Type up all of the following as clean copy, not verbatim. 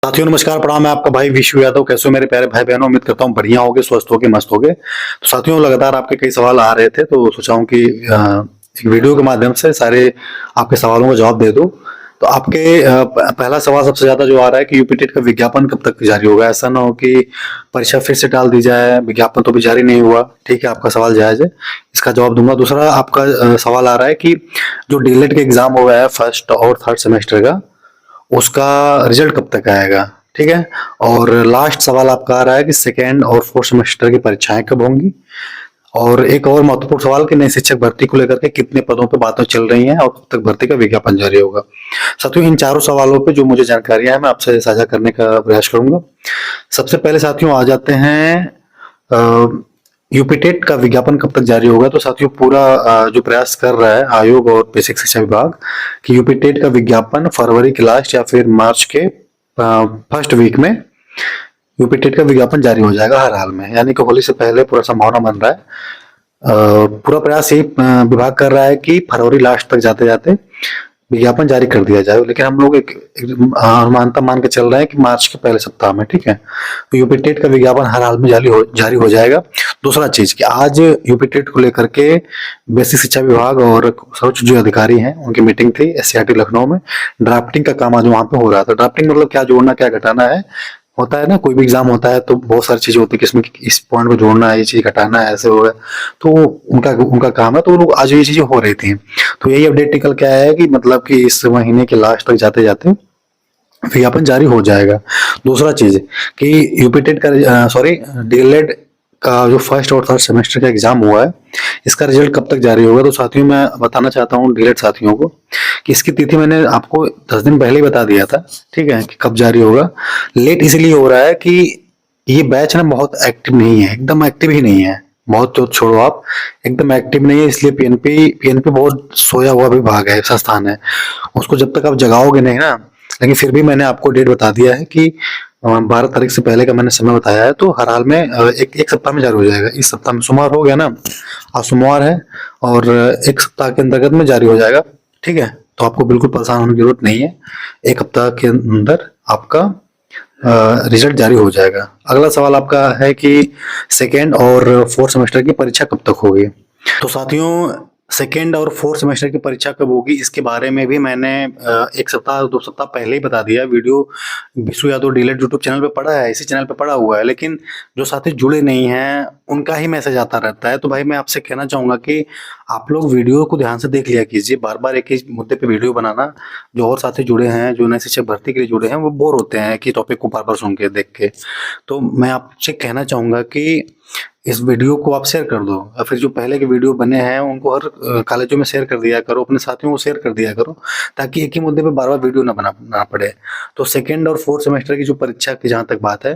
साथियों नमस्कार प्रणाम। मैं आपका भाई विशु यादव। कैसे हो मेरे प्यारे भाई बहनों? उम्मीद करता हूँ बढ़िया होगे, स्वस्थ होगे, मस्त होगे। तो साथियों लगातार आपके कई सवाल आ रहे थे तो सोचा हूँ कि एक वीडियो के माध्यम से सारे आपके सवालों का जवाब दे दूं। तो आपके पहला सवाल सबसे ज्यादा जो आ रहा है कि यूपी टेट का विज्ञापन कब तक जारी होगा। ऐसा ना हो कि परीक्षा फिर से टाल दी जाए, विज्ञापन तो भी जारी नहीं हुआ। ठीक है, आपका सवाल जायज है, इसका जवाब दूंगा। दूसरा आपका सवाल आ रहा है कि जो डीएलएड का एग्जाम हुआ है फर्स्ट और थर्ड सेमेस्टर का, उसका रिजल्ट कब तक आएगा। ठीक है। और लास्ट सवाल आपका आ रहा है कि सेकेंड और फोर्थ सेमेस्टर की परीक्षाएं कब होंगी। और एक और महत्वपूर्ण सवाल कि नई शिक्षक भर्ती को लेकर के कितने पदों पर बातें चल रही हैं और कब तक भर्ती का विज्ञापन जारी होगा। साथियों इन चारों सवालों पे जो मुझे जानकारियां हैं मैं आपसे साझा करने का प्रयास करूंगा। सबसे पहले साथियों आ जाते हैं यूपी टेट का विज्ञापन कब तक जारी होगा। तो साथियों पूरा जो प्रयास कर रहा है आयोग और बेसिक शिक्षा विभाग कि यूपी टेट का विज्ञापन फरवरी के लास्ट या फिर मार्च के फर्स्ट वीक में यूपी टेट का विज्ञापन जारी हो जाएगा हर हाल में, यानी कि होली से पहले पूरा संभावना बन रहा है। पूरा प्रयास यही विभाग कर रहा है कि फरवरी लास्ट तक जाते जाते विज्ञापन जारी कर दिया जाए, लेकिन हम लोग एक अनुमानता मान के चल रहे हैं कि मार्च के पहले सप्ताह में। ठीक है, तो यूपी टेट का विज्ञापन हर हाल में जारी हो जाएगा। दूसरा चीज कि आज यूपी टेट को लेकर के बेसिक शिक्षा विभाग और सर्वोच्च जो अधिकारी हैं उनकी मीटिंग थी एससीईआरटी लखनऊ में। ड्राफ्टिंग का काम आज वहां पे हो रहा था। ड्राफ्टिंग मतलब क्या जोड़ना क्या घटाना है, होता है ना, कोई भी एग्जाम होता है तो बहुत सारी चीजें होती है कि इसमें इस पॉइंट को जोड़ना है, ये चीज घटाना है, ऐसे होगा। तो उनका उनका काम है, तो लोग आज ये चीजें हो रही थी। तो यही अपडेट निकल के आया है कि मतलब कि इस महीने के लास्ट तक जाते जाते विज्ञापन जारी हो जाएगा। दूसरा चीज कि यूपी टेट का सॉरी डीएलएड का जो फर्स्ट और थर्ड सेमेस्टर का एग्जाम हुआ है इसका रिजल्ट कब तक जारी होगा। तो साथियों मैं बताना चाहता हूँ डीएलएड साथियों को कि इसकी तिथि मैंने आपको 10 दिन पहले ही बता दिया था। ठीक है, कि कब जारी होगा। लेट इसलिए हो रहा है कि ये बैच ना बहुत एक्टिव नहीं है, एकदम एक्टिव ही नहीं है। बहुत तो छोड़ो आप, एकदम एक्टिव नहीं है, इसलिए पीएनपी बहुत सोया हुआ विभाग है, संस्थान है। उसको जब तक आप जगाओगे नहीं ना, लेकिन फिर भी मैंने आपको डेट बता दिया है कि 12 तारीख से पहले का मैंने समय बताया है। तो हर हाल में एक सप्ताह में जारी हो जाएगा। इस सप्ताह में सोमवार हो गया ना, आज सोमवार है, और एक सप्ताह के अंतर्गत में जारी हो जाएगा। ठीक है, तो आपको बिल्कुल परेशान होने की जरूरत नहीं है। एक हफ्ता के अंदर आपका रिजल्ट जारी हो जाएगा। अगला सवाल आपका है कि सेकेंड और फोर्थ सेमेस्टर की परीक्षा कब तक होगी। तो साथियों सेकेंड और फोर्थ सेमेस्टर की परीक्षा कब होगी इसके बारे में भी मैंने एक सप्ताह 2 सप्ताह पहले ही बता दिया। Video Vishu Yadav DElEd YouTube channel पे पड़ा है, इसी चैनल पे पड़ा हुआ है, लेकिन जो साथी जुड़े नहीं हैं उनका ही मैसेज आता रहता है। तो भाई मैं आपसे कहना चाहूंगा कि आप लोग वीडियो को ध्यान से देख लिया कीजिए। बार बार एक ही मुद्दे पे वीडियो बनाना, जो और साथी जुड़े हैं, जो नए शिक्षक भर्ती के लिए जुड़े हैं, वो बोर होते हैं कि टॉपिक को बार बार सुन के देख के। तो मैं आपसे कहना चाहूंगा कि इस वीडियो को आप शेयर कर दो, और फिर जो पहले के वीडियो बने हैं उनको हर कॉलेजों में शेयर कर दिया करो, अपने साथियों को शेयर कर दिया करो, ताकि एक ही मुद्दे पे बार बार वीडियो ना बनाना पड़े। तो सेकेंड और फोर्थ सेमेस्टर की जो परीक्षा की जहाँ तक बात है,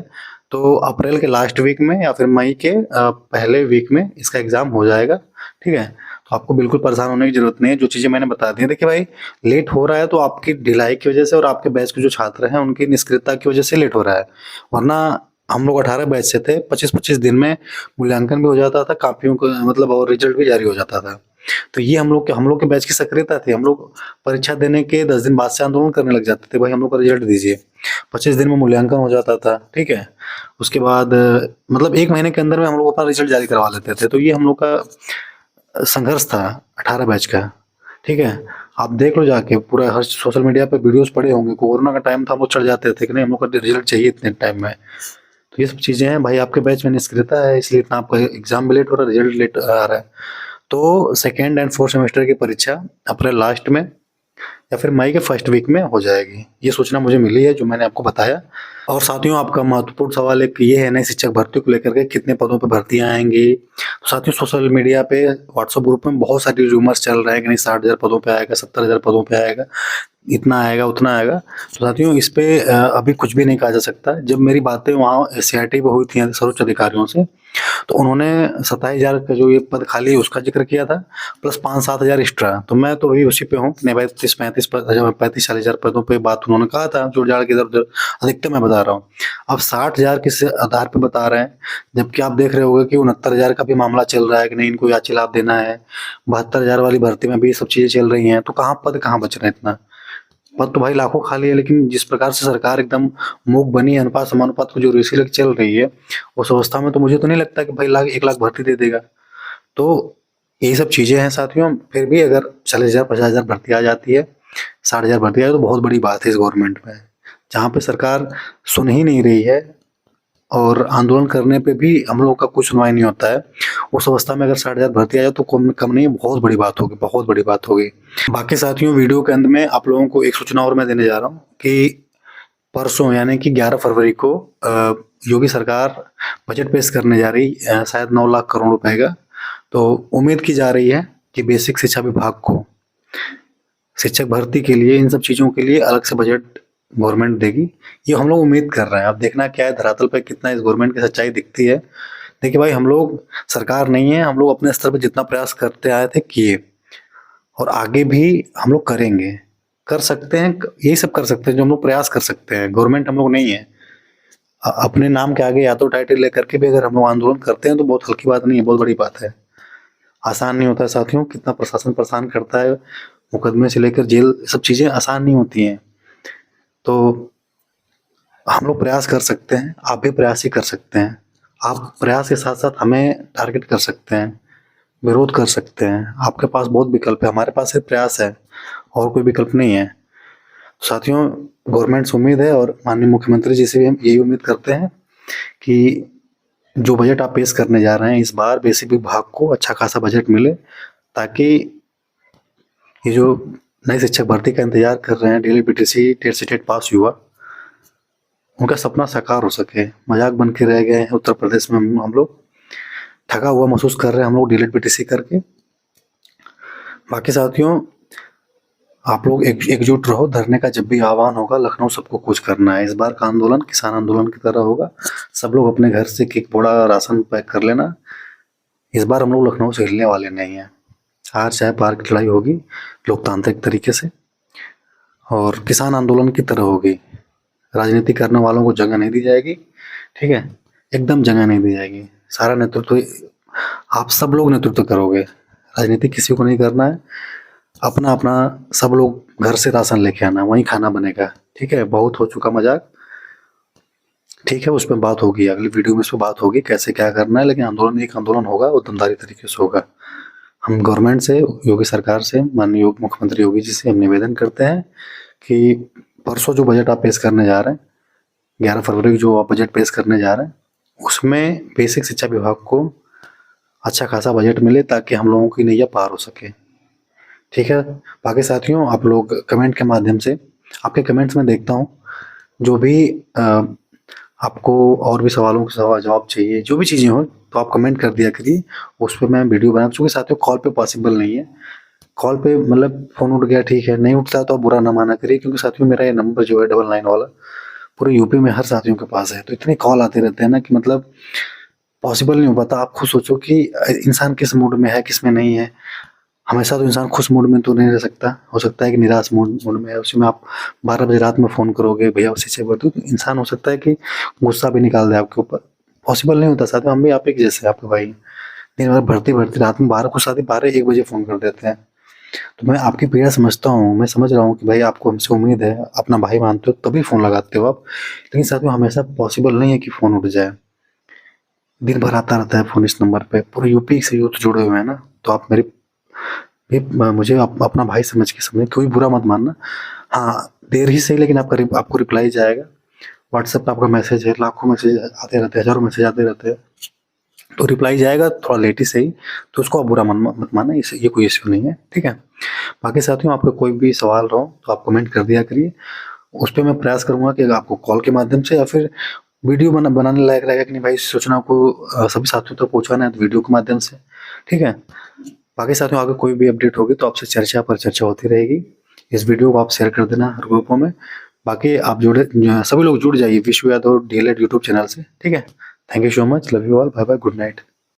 तो अप्रैल के लास्ट वीक में या फिर मई के पहले वीक में इसका एग्जाम हो जाएगा। ठीक है, तो आपको बिल्कुल परेशान होने की जरूरत नहीं है। जो चीजें मैंने बता दी है, देखिए भाई लेट हो रहा है तो आपकी ढिलाई की वजह से और आपके बैच के जो छात्र हैं उनकी निष्क्रियता की वजह से लेट हो रहा है। वरना हम लोग 18 बैच से थे, 25-25 दिन में मूल्यांकन भी हो जाता था, कापियों को मतलब और रिजल्ट भी जारी हो जाता था। तो ये हम लोग के बैच की सक्रियता थी। हम लोग परीक्षा देने के 10 दिन बाद से आंदोलन करने लग जाते थे, भाई हम लोग का रिजल्ट दीजिए। 25 दिन में मूल्यांकन हो जाता था। ठीक है, उसके बाद मतलब 1 महीने के अंदर में हम लोग अपना रिजल्ट जारी करवा लेते थे। तो ये हम लोग का संघर्ष था 18 बैच का। ठीक है, आप देख लो जाके, पूरा हर सोशल मीडिया पे वीडियोस पड़े होंगे। कोरोना का टाइम था, हम लोग चढ़ जाते थे कि नहीं हम लोग का रिजल्ट चाहिए इतने टाइम में। तो ये सब चीजें हैं भाई, आपके बैच में निष्क्रियता है, इसलिए इतना आपका एग्जाम भी लेट हो रहा है, रिजल्ट लेट आ रहा है। तो सेकेंड एंड फोर्थ सेमेस्टर की परीक्षा अप्रैल लास्ट में या फिर मई के फर्स्ट वीक में हो जाएगी, ये सूचना मुझे मिली है जो मैंने आपको बताया। और साथियों आपका महत्वपूर्ण सवाल एक ये है नई शिक्षक भर्ती को लेकर के कितने पदों पर भर्तियां आएंगी। तो साथियों सोशल मीडिया पे व्हाट्सएप ग्रुप में बहुत सारी रूमर्स चल रहे हैं कि नहीं 60,000 पदों पे आएगा, 70,000 पदों पे आएगा, इतना आएगा उतना आएगा। तो साथियों इस पे अभी कुछ भी नहीं कहा जा सकता। जब मेरी बातें वहाँ एससीईआरटी पे हुई थी सर्वोच्च अधिकारियों से, तो उन्होंने 27,000 का जो ये पद खाली है उसका जिक्र किया था, प्लस 5-7 हजार एक्स्ट्रा। तो मैं तो वही उसी पे हूँ कि नहीं भाई 35-40 हजार पदों पे बात उन्होंने कहा था, जोड़ जाड़ के इधर उधर अधिकतर मैं बता रहा हूँ। अब 60,000 किस आधार पे बता रहे हैं, जबकि आप देख रहे होगे कि 69,000 का भी मामला चल रहा है कि नहीं इनको याची लाभ देना है। 72,000 वाली भर्ती में भी ये सब चीजें चल रही हैं। तो कहाँ पद कहाँ बच रहे हैं इतना। पद तो भाई लाखों खाली है, लेकिन जिस प्रकार से सरकार एकदम मूक बनी है, अनुपात समानुपात को जो रेशियो लेके चल रही है, उस अवस्था में तो मुझे तो नहीं लगता कि भाई 1 लाख भर्ती दे देगा। तो यही सब चीजें हैं साथियों। फिर भी अगर 40,000 50,000 भर्ती आ जाती है, 60,000 भर्ती आ जाए तो बहुत बड़ी बात है इस गवर्नमेंट में, जहाँ पे सरकार सुन ही नहीं रही है और आंदोलन करने पे भी हम लोगों का कुछ सुनवाई नहीं होता है। उस अवस्था में अगर 60,000 भर्ती आ जाए तो कम नहीं, बहुत बड़ी बात होगी, बहुत बड़ी बात होगी। बाकी साथियों, वीडियो के अंत में आप लोगों को एक सूचना और मैं देने जा रहा हूँ कि परसों यानी कि 11 फरवरी को योगी सरकार बजट पेश करने जा रही, शायद 9 लाख करोड़ रुपए का। तो उम्मीद की जा रही है कि बेसिक शिक्षा विभाग को शिक्षक भर्ती के लिए, इन सब चीज़ों के लिए अलग से बजट गवर्नमेंट देगी। ये हम लोग उम्मीद कर रहे हैं। अब देखना क्या है धरातल पे कितना इस गवर्नमेंट की सच्चाई दिखती है। देखिए भाई, हम लोग सरकार नहीं है, हम लोग अपने स्तर पर जितना प्रयास करते आए थे किए, और आगे भी हम लोग करेंगे, कर सकते हैं, यही सब कर सकते हैं जो हम लोग प्रयास कर सकते हैं। गवर्नमेंट हम लोग नहीं है। अपने नाम के आगे या तो टाइटल लेकर के भी अगर हम लोग आंदोलन करते हैं तो बहुत हल्की बात नहीं है, बहुत बड़ी बात है। आसान नहीं होता है साथियों, कितना प्रशासन परेशान करता है, मुकदमे से लेकर जेल, सब चीज़ें आसान नहीं होती हैं। तो हम लोग प्रयास कर सकते हैं, आप भी प्रयास ही कर सकते हैं। आप प्रयास के साथ साथ हमें टारगेट कर सकते हैं, विरोध कर सकते हैं। आपके पास बहुत विकल्प है, हमारे पास सिर्फ प्रयास है और कोई विकल्प नहीं है। साथियों, गवर्नमेंट से उम्मीद है और माननीय मुख्यमंत्री जी से भी हम यही उम्मीद करते हैं कि जो बजट आप पेश करने जा रहे हैं इस बार, बेसिक विभाग को अच्छा खासा बजट मिले, ताकि ये जो नई शिक्षक भर्ती का इंतजार कर रहे हैं, डीएलएड बीटीसी टेट से टेट पास युवा, उनका सपना साकार हो सके। मजाक बन के रह गए हैं उत्तर प्रदेश में हम लोग, थका हुआ महसूस कर रहे हैं हम लोग डीएलएड बीटीसी करके। बाकी साथियों, आप लोग एकजुट रहो। धरने का जब भी आह्वान होगा, लखनऊ सबको कूच करना है। इस बार का आंदोलन किसान आंदोलन की तरह होगा। सब लोग अपने घर से एक बोरा राशन पैक कर लेना। इस बार हम लोग लखनऊ से हिलने वाले नहीं हैं। हार चाहे पार की लड़ाई होगी लोकतांत्रिक तरीके से, और किसान आंदोलन की तरह होगी। राजनीति करने वालों को जगह नहीं दी जाएगी, ठीक है, एकदम जगह नहीं दी जाएगी। सारा नेतृत्व आप सब लोग नेतृत्व करोगे, राजनीति किसी को नहीं करना है। अपना अपना सब लोग घर से राशन लेके आना, वहीं खाना बनेगा, ठीक है। बहुत हो चुका मजाक, ठीक है, उस पर बात होगी, अगली वीडियो में उस पर बात होगी कैसे क्या करना है। लेकिन आंदोलन एक आंदोलन होगा, वो दमदारी तरीके से होगा। हम गवर्नमेंट से, योगी सरकार से, माननीय मुख्यमंत्री योगी जी से हम निवेदन करते हैं कि परसों जो बजट आप पेश करने जा रहे हैं, 11 फरवरी को जो आप बजट पेश करने जा रहे हैं, उसमें बेसिक शिक्षा विभाग को अच्छा खासा बजट मिले, ताकि हम लोगों की नैया पार हो सके, ठीक है। बाकी साथियों, आप लोग कमेंट के माध्यम से, आपके कमेंट्स में देखता हूँ, जो भी आपको और भी सवालों का जवाब चाहिए, जो भी चीज़ें हो तो आप कमेंट कर दिया करिए, उस पर मैं वीडियो बना। चूँकि साथियों कॉल पे पॉसिबल नहीं है, कॉल पे मतलब फ़ोन उठ गया, ठीक है, नहीं उठता तो आप बुरा ना माना करिए, क्योंकि साथियों मेरा ये नंबर जो है 99 वाला पूरे यूपी में हर साथियों के पास है। तो इतने कॉल आते रहते हैं ना कि मतलब पॉसिबल नहीं हो पाता। आप खुद सोचो कि इंसान किस मूड में है, किस में नहीं है। हमेशा तो इंसान खुश मूड में तो नहीं रह सकता, हो सकता है कि निराश मूड में है, उसी में आप 12 बजे रात में फ़ोन करोगे, भैया उसी से बोलते तो इंसान हो सकता है कि गुस्सा भी निकाल दे आपके ऊपर। पॉसिबल नहीं होता साथ में। हम भी आप एक जैसे, आपके भाई दिन भर भर्ती रात में 12 कुछ साथी 12-1 बजे फ़ोन कर देते हैं। तो मैं आपकी पीड़ा समझता हूँ, मैं समझ रहा हूँ कि भाई आपको हमसे उम्मीद है, अपना भाई मानते हो तभी फ़ोन लगाते हो आप। लेकिन साथ में हमेशा पॉसिबल नहीं है कि फ़ोन उठ जाए। दिन भर आता रहता है फ़ोन इस नंबर पे, पूरे यूपी से यूथ जुड़े हुए हैं ना। तो आप मेरी मुझे अपना भाई समझ के समझे, कोई बुरा मत मानना। हाँ, देर ही सही, लेकिन आपको रिप्लाई जाएगा। व्हाट्सएप पे आपका मैसेज है, लाखों मैसेज आते रहते हैं, हज़ारों मैसेज आते रहते हैं, तो रिप्लाई जाएगा, थोड़ा लेट ही सही। तो उसको आप बुरा मत मानना, ये कोई इश्यू नहीं है, ठीक है। बाकी साथियों, आपको कोई भी सवाल हो तो आप कमेंट कर दिया करिए, उस पर मैं प्रयास करूँगा कि आपको कॉल के माध्यम से या फिर वीडियो बनाने लायक रहेगा कि नहीं भाई, सूचना को सभी साथियों तक पहुँचाना है तो वीडियो के माध्यम से, ठीक है। बाकी साथियों, आगे कोई भी अपडेट होगी तो आपसे चर्चा पर चर्चा होती रहेगी। इस वीडियो को आप शेयर कर देना हर ग्रुपों में। बाकी आप सभी लोग जुड़ जाइए विश्व यादव डीएलएड यूट्यूब चैनल से, ठीक है। Thank you so much, love you all, bye bye, good night.